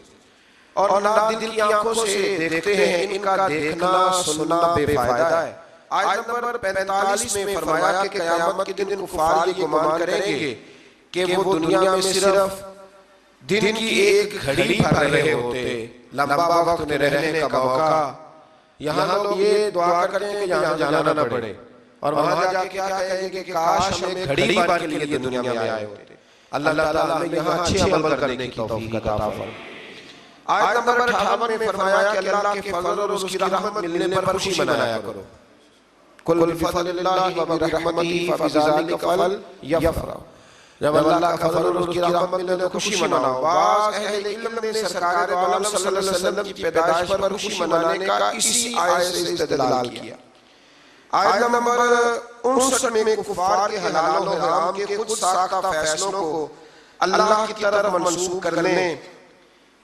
اور نہ دل کی آنکھوں سے دیکھتے ہیں، ان کا دیکھنا سننا بے فائدہ ہے۔ آیت نمبر 45 میں فرمایا کہ قیامت کے دن کفار یہ گمان کریں گے کہ وہ دنیا میں صرف دن کی ایک گھڑی بھر رہے ہوتے، لمبا وقت میں رہنے کا موقع۔ یہاں لوگ یہ دعا کریں کہ یہاں جانا نہ پڑے، اور وہاں جا کے کیا کہیں گے کہ کاش ہمیں گھڑی بھر کے لیے دنیا میں آئے ہوتے۔ اللہ تعالیٰ ہمیں یہاں اچھے عمل کرنے کی توفیق عطا فرمائے۔ آیت نمبر 58 میں فرمایا کہ اللہ کے فضل اور اس کی رحمت ملنے پر خوشی منایا کرو۔ قل بفضل اللہ وبرحمتہ فبذلک فلیفرحوا، جب اللہ کا فضل اور اس کی رحمت ملنے پر خوشی مناؤ۔ بعض اہل علم نے سرکار عالم صلی اللہ علیہ وسلم کی پیدائش پر خوشی منانے کا اسی آیت سے استدلال کیا۔ آیت نمبر 59 میں کفار کے حلال و حرام کے خود ساختہ فیصلوں کو اللہ کی طرف منسوب کرنے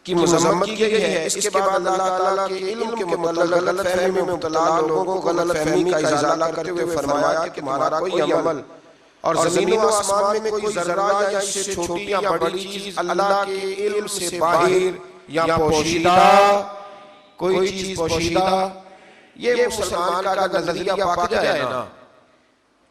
کی مذمت کی گئی ہے۔ اس کے بعد اللہ تعالیٰ کے علم کے متعلق غلط فہمی میں مبتلا لوگوں کو غلط فہمی کا ازالہ کرتے ہوئے فرمایا کہ تمہارا کوئی عمل اور زمین و آسمان میں کوئی ذرہ یا اس سے چھوٹی یا بڑی چیز اللہ کے علم سے باہر یا پوشیدہ، کوئی چیز پوشیدہ، یہ مسلمان کا نظریہ پاک ہے نا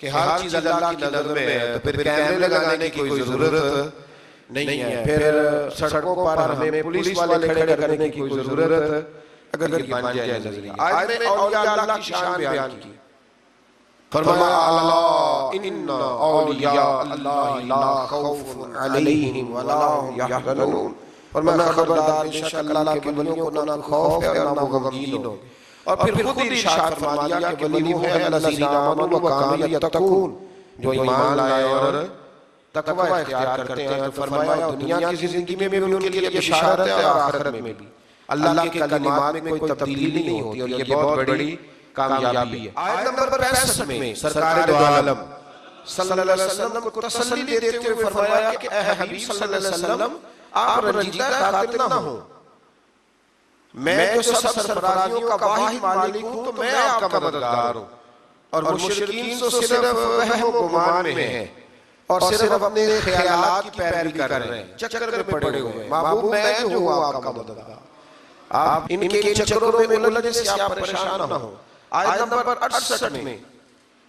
کہ ہر چیز اللہ کی نظر میں ہے، تو پھر کیمرے لگانے کی کوئی ضرورت نہیں ہے، پھر سڑکوں پر ہمیں پولیس والے کھڑے کرنے کی کوئی ضرورت اگر یہ بن جائے نظریہ۔ آیت میں اولیاء اللہ کی شان بیان کی، فرمایا الا ان اولیاء اللہ لا خوف علیہم ولا هم یحزنون، فرمایا خبردار بے شک اللہ کے ولیوں کو نہ خوف ہے اور نہ وہ غمگین ہوں۔ اور پھر خود ارشاد فرما دیا کہ ولی وہ ہے الذین آمنوا وکانوا یتقون، جو ایمان لائے اور تقوی اختیار کرتے ہیں۔ تو فرمایا دنیا کی زندگی میں بھی ان کے لیے بشارت ہے اور آخرت میں بھی اللہ کے کلمات میں کوئی تبدیلی نہیں ہوتی، اور یہ بہت بڑی کامیابی ہے۔ آیت نمبر 65 میں سرکار دو عالم صلی اللہ علیہ وسلم کو تسلی دیتے ہوئے فرمایا کہ اے حبیب صلی اللہ علیہ وسلم، آپ رنجیدہ خاطر نہ ہوں، میں جو سب سرفرازیوں کا واحد مالک ہوں، تو میں آپ کا مددگار ہوں، اور مشرکین تو صرف وہم و گمان میں ہیں اور صرف اپنے خیالات کی پیروی کر رہے ہیں، چکر میں پڑے ہوئے ہیں۔ محبوب میں جو ہوں آپ کا مددگار، آپ ان کے چکروں میں الجھنے سے آپ پریشان نہ ہوں۔ آیت نمبر 68 میں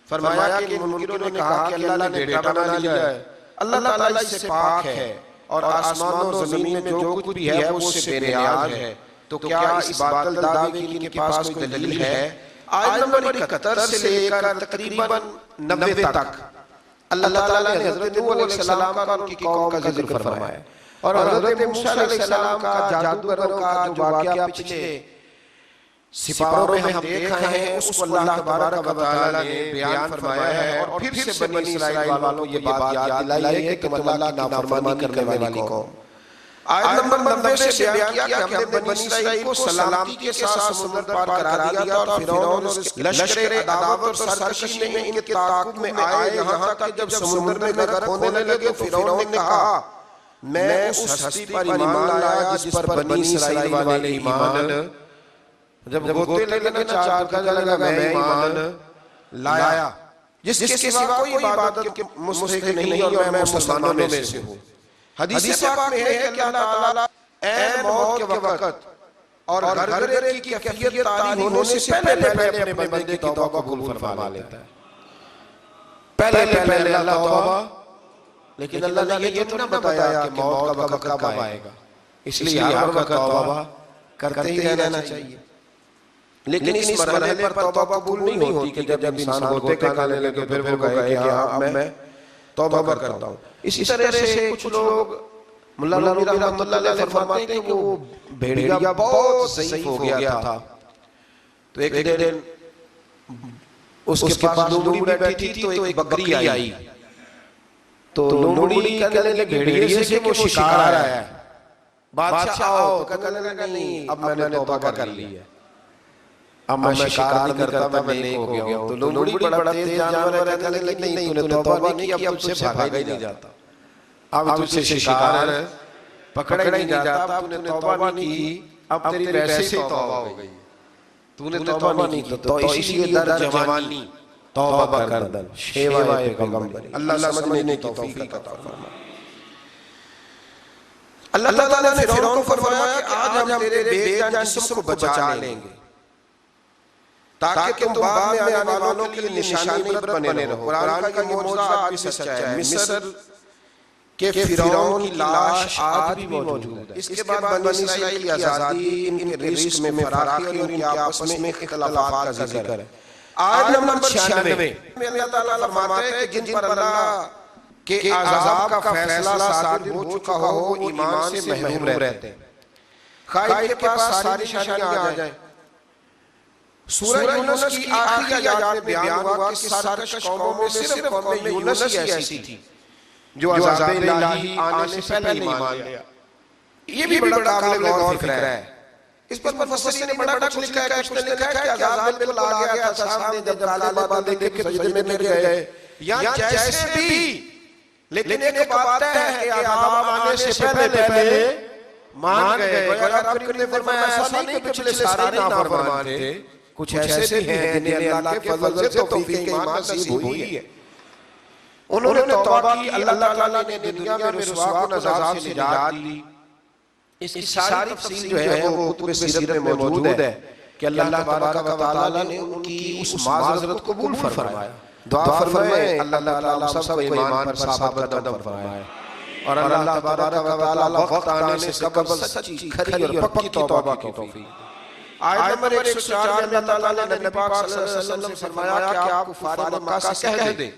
فرمایا کہ منکروں نے کہا کہ اللہ نے بیٹا بنا لیا ہے، اللہ تعالیٰ اس سے پاک ہے اور آسمانوں اور زمین میں جو کچھ بھی ہے وہ اس سے بے نیاز ہے، تو کیا اس باطل دعوے کی ان کے پاس کوئی دلیل ہے؟ آیت نمبر 71 سے لے کر تقریباً 90 تک اللہ تعالیٰ نے حضرت نوح علیہ السلام کا ان کی قوم کا ذکر فرمایا، اور حضرت موسیٰ علیہ السلام کا جادوگروں کا جو واقعہ پچھلے سپاروں میں ہم دیکھ رہے ہیں اس کو اللہ تبارک و تعالیٰ نے بیان فرمایا ہے، اور پھر سے بنی اسرائیل والوں یہ بات یاد دلائی ہے کہ تم اللہ کی نافرمانی کرنے والی قوم۔ آیت نمبر 90 سے بیان کیا کہ ہم نے بنی اسرائیل کو سلامتی کے ساتھ سمندر پار کرا دیا اور فرعون اور اس لشکر عداوت اور سرکشی میں ان کے تعاقب میں آئے، یہاں تک جب سمندر میں غرق ہونے لگے تو فرعون نے کہا میں اس ہستی پر ایمان لایا جس پر بنی اسرائیل والے ایمان، جب غوطے لگنا چار کا لگا میں ایمان لایا، جس کے سوا کوئی عبادت کے مستحق نہیں اور میں مسلمانوں میں سے ہوں۔ حدیث پاک میں ہے کہ اللہ تعالیٰ اے موت کے وقت اور گھرگرے کی کیفیت طاری ہونے سے پہلے اپنے بندے کی توبہ قبول فرما لیتا ہے۔ پہلے اللہ توبہ، لیکن اللہ نے یہ تو نہ بتایا کہ موت کا وقت کب آئے گا، اس لیے ہر وقت توبہ کرتے ہی رہنا چاہیے۔ لیکن اس مرحلے پر توبہ قبول نہیں ہوتی کہ جب انسان ہوتے کھانے لگے پھر وہ کہے کہ اب میں توبہ کرتا ہوں۔ اسی طرح سے کچھ لوگ ملا نوری رحمۃ اللہ علیہ فرماتے ہیں کہ وہ بھیڑیا بہت ضعیف ہو گیا تھا، تو ایک دن اس کے پاس لومڑی بیٹھی تھی تو ایک بکری آئی، تو لومڑی کہنے لگی بھیڑیے سے کہ وہ شکار آیا ہے، بادشاہ آؤ، تو کہنے لگا نہیں اب میں نے توبہ کر لی ہے، اب میں شکار نہیں کرتا، میں نیک ہو گیا ہوں۔ تو لومڑی بڑا تیز جانور ہے، کہنے لگی نہیں تو نے توبہ نہیں کی، اب تجھ سے بھاگا ہی نہیں جاتا، اب تجھ سے شکار پکڑا ہی نہیں جاتا، اب تو نے توبہ نہیں کی، اب تیری ویسے ہی توبہ ہو گئی، تو نے توبہ نہیں کی، تو اسی لیے در جوانی توبہ کردن شیوائے پیغمبر، اللہ سمجھنے کی توفیق عطا فرمائے۔ اللہ تعالیٰ نے فرعون کو فرمایا کہ آج ہم تیرے بے جان جسم کو بچا لیں گے تاکہ تم بعد میں آنے والوں کے لیے نشانی عبرت بنے رہو۔ قرآن کا یہ معجزہ آج بھی سچا ہے، مصر کہ فرعون کی لاش آج بھی موجود ہے۔ اس کے بعد بنی اسرائیل کی آزادی، ان کے رزق میں فراخی اور ان کے آپس میں اختلافات کا ذکر ہے۔ آیت نمبر 96 میں اللہ تعالیٰ فرماتا ہے کہ جن پر اللہ کے عذاب کا فیصلہ صادر ہو چکا ہو وہ ایمان سے محروم رہتے ہیں، خواہ کے پاس ساری نشانیاں آ جائیں۔ سورہ یونس کی آخری آیات میں بیان ہوا کہ سرکش قوموں میں صرف قوم یونس ہی ایسی تھی جو عذاب الہی آنے سے پہلے ایمان لیا۔ یہ بھی بڑا قابل غور فکر ہے، اس پر مفسرین نے بڑا ٹچ لکھا ہے، کچھ نے لکھا ہے کہ عذاب بالکل آ گیا تھا سامنے جب کالے بادل دیکھ کے سجدے میں گر گئے، یا جیسے بھی، لیکن ایک بات ہے کہ عذاب آنے سے پہلے مان گئے۔ اگر کریم نے فرمایا ایسا نہیں کہ پچھلے سارے نافرمان تھے، کچھ ایسے بھی ہیں جنہیں اللہ کے فضل سے توفیق ایمان نصیب ہوئی ہے، انہوں نے کی اللہ تعالیٰ نے دنیا میں رسوا کن عذاب سے نجات دی، اس کی ساری تفصیل جو ہے وہ کتب سیرت میں موجود ہے کہ اللہ تبارک و تعالیٰ نے ان کی اس معذرت کو قبول فرمایا۔ دعا فرمائے اللہ تعالیٰ ہم سب کو ایمان پر ثابت قدم فرمائے، اور اللہ تبارک و تعالیٰ وقت آنے سے قبل سچی کھری اور پکی توبہ کی توفیق۔ آیت نمبر 104 میں اللہ تعالیٰ نے نبی پاک صلی اللہ علیہ وسلم سے فرمایا کہ آپ کفار مکہ سے کہہ دیں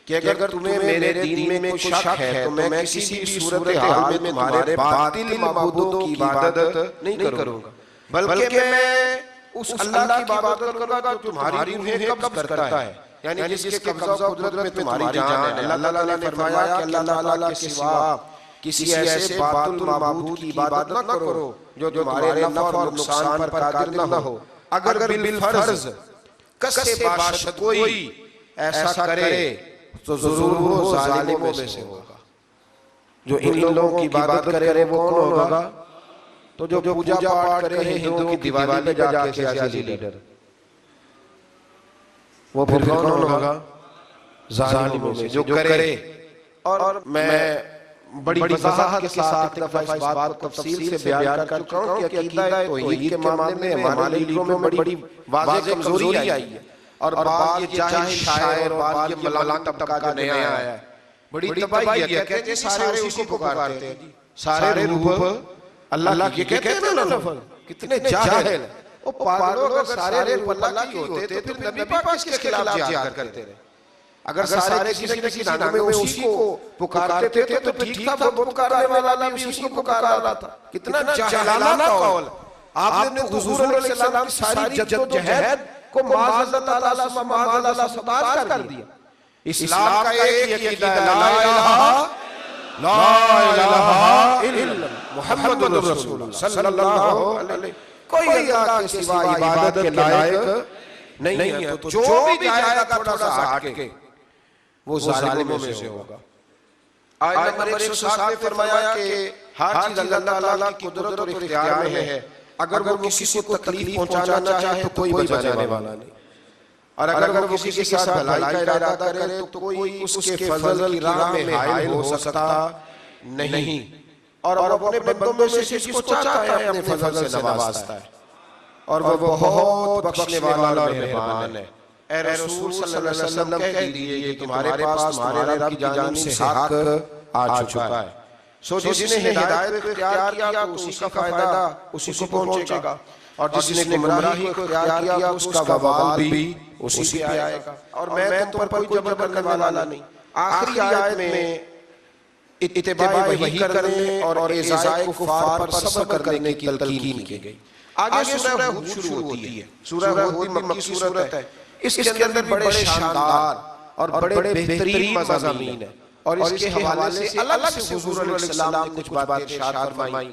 کہ اگر تمہیں میرے دین میں کوئی شک ہے تو میں کسی بھی صورتحال میں تمہارے باطل معبودوں کی عبادت نہیں کروں گا، بلکہ میں اس اللہ کی عبادت کروں گا جو تمہاری روحیں قبض کرتا ہے، یعنی جس کے قبضہ و قدرت میں تمہاری جان ہے۔ اللہ تعالیٰ نے فرمایا کہ اللہ تعالیٰ کے سوا کسی ایسے باطل معبود کی عبادت نہ کرو جو تمہارے نفع اور نقصان پر قادر نہ ہو، اگر بالفرض کسے باشد کوئی ایسا کرے تو ضرور وہ ظالموں میں سے ہوگا۔ جو ان لوگوں کی عبادت کرے وہ کون ہوگا؟ تو جو پوجا پاٹ کرے ہندوؤں کی دیوالی پہ جا کے سیاسی لیڈر، وہ پھر کون ہوگا؟ ظالموں میں جو کرے۔ اور میں بڑی وضاحت کے ساتھ ایک دفعہ اس بات کو تفصیل سے بیان کر چکا ہوں کہ عقیدہ توحید کے معاملے میں ہمارے لیڈروں میں بڑی واضح کمزوری آئی ہے، اور بعض یہ چاہے شاعر اور بعض یہ ملان طبقہ جو نیا آیا ہے بڑی تباہی ہے، کہتے ہیں سارے اسی کو پکارتے ہیں، سارے روح اللہ کی کہتے ہیں نا نفل، کتنے جاہل وہ پاگلوں۔ اگر سارے روح اللہ کی ہوتے تو پھر نبی پاک اس کے خلاف جہاد کرتے رہے۔ اگر سارے کسی نہ کسی نامے میں اسی کو پکارتے تھے تو ٹھیک تھا، وہ پکارنے والا بھی اسی کو پکار رہا تھا۔ کتنا جاہلانہ قول! آپ نے حضور علیہ السلام کی ساری جدوجہد کو معاذ اللہ ستار کر دیا۔ اسلام کا ایک عقیدہ ہے، لا الہ الا محمد رسول اللہ صلی اللہ علیہ، کوئی اللہ کے سوا عبادت کے لائق نہیں ہے۔ تو جو بھی جائے گا تھوڑا سا ہٹ کے وہ ظالموں میں سے ہوگا۔ آیت نمبر 107 میں فرمایا کہ ہر چیز اللہ تعالیٰ کی قدرت اور اختیار میں ہے، اگر وہ کسی کو تکلیف پہنچانا چاہے تو کوئی بچانے والا نہیں، اور اگر وہ کسی کے ساتھ بھلائی کا ارادہ کرے تو کوئی اس کے فضل کی راہ میں حائل ہو سکتا نہیں، اور وہ اپنے بندوں میں سے جس کو چاہتا ہے اپنے فضل سے نوازتا ہے، اور وہ بہت بخشنے والا اور مہربان ہے۔ اے رسول صلی اللہ علیہ وسلم کہہ دیجئے کہ تمہارے پاس تمہارے رب کی جانب سے حق آ چکا ہے، سو جس نے ہدایت کو اختیار کیا تو اسی کا فائدہ اسی کو پہنچے گا، اور جس نے گمراہی کو اختیار کیا تو اس کا وبال بھی اسی پہ آئے گا، اور میں تم پر کوئی جبر کرنے والا نہیں۔ آخری آیت میں اتباع وحی کرنے اور ایذائے کفار پر صبر کرنے کی تلقین کی گئی۔ آگے سورہ ہود شروع ہوتی ہے۔ سورہ ہود بھی مکی سورت ہے، اس کے اندر بڑے شاندار اور بڑے بہترین مضامین ہیں، اور اس کے حوالے سے الگ سے حضور علیہ السلام نے کچھ باتیں ارشاد فرمائی۔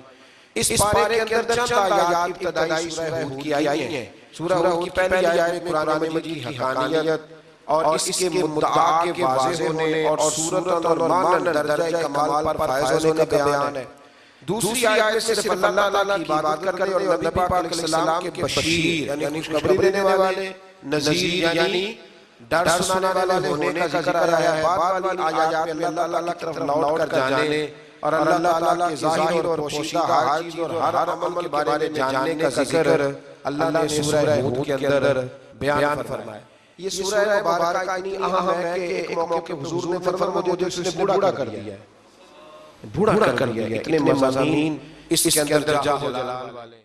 اس پارے کے اندر چند آیات ابتدائی سورہ ہود کی آئی ہیں۔ سورہ ہود کی پہلی آیت میں قرآن مجید کی حقانیت اور اس کے مدعا کے واضح ہونے اور صورت اور معنی درجہ کمال پر فائز ہونے کا بیان ہے۔ دوسری آیت میں صرف اللہ تعالیٰ کی عبادت کرنے اور نبی پاک علیہ السلام کے بشیر یعنی خوشخبری دینے والے، نذیر یعنی ڈر سنانے والے ہونے کا ذکر آیا ہے۔ بعد والی آیات میں اللہ تعالیٰ کی طرف لوٹ کر جانے اور اللہ تعالیٰ کے ظاہر اور پوشیدہ ہر چیز اور ہر عمل کے بارے میں جاننے کا ذکر اللہ نے سورہ ہود کے اندر بیان فرمایا۔ یہ سورہ مبارکہ اتنی اہم ہے کہ ایک موقع حضور نے فرمایا مجھے اس نے بوڑھا کر دیا ہے، بوڑھا کر دیا ہے، اتنے مضامین اس کے اندر جاہ و جلال والے